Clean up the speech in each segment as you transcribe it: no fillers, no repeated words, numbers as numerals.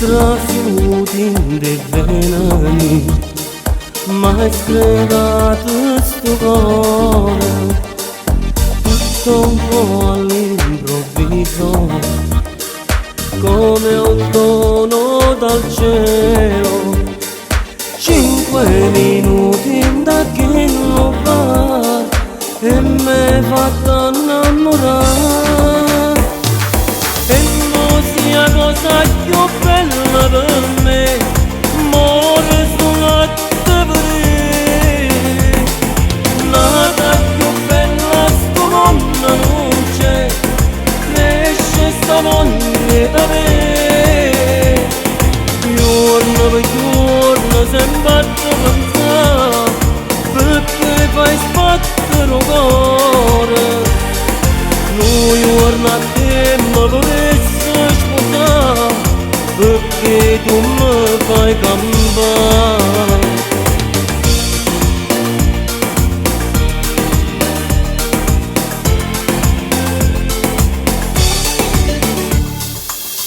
Strafiuti venani, mai stregato sto cuore, tutto un po' all'improvviso, come un dono dal cielo. 5 minuti da che non va e m'hai fatto innamorare, e non sia cosa più bella per me, muore sulla te. Nada più bella sto mondo non c'è, cresce sta voglia da me. Giorno per giorno sembra pensare, perché fai sbattere il cuore. Noi giorno a te mi vorresti sposare, perché tu mi fai cambiare.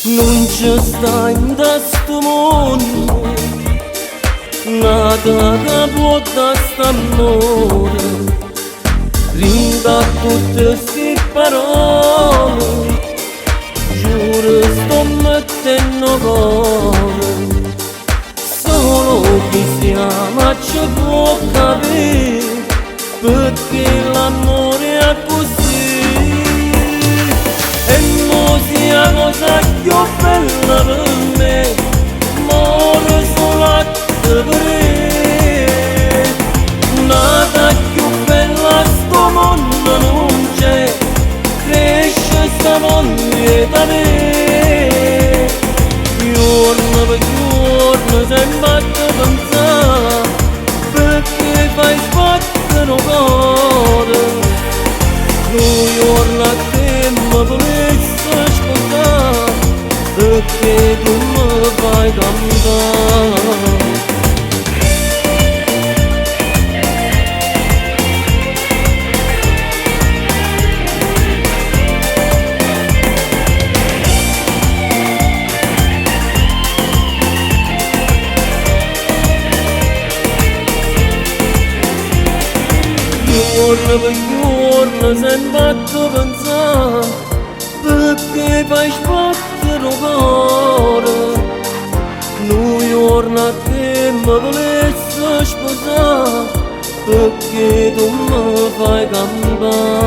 Non ci sta in questo mondo nada che può da st'amore, rinda tutte queste parole, giuro sto mettendo cuore. Solo chi si ama ci può capire, perché l'amore è così. E non sia cosa più bella per me, muore solo a te. Nada più bella sto mondo non c'è, cresce sta voglia da me. Giorno per giorno sembra pensare, perché fai sbattere il cuore. Noi giorno a te mi vorresti sposare, perché tu mi fai cambiare. Giorno per giorno sembra pensare, perché fai sbattere il cuore. Noi giorno a te mi vorresti sposare, perché tu mi fai cambiare.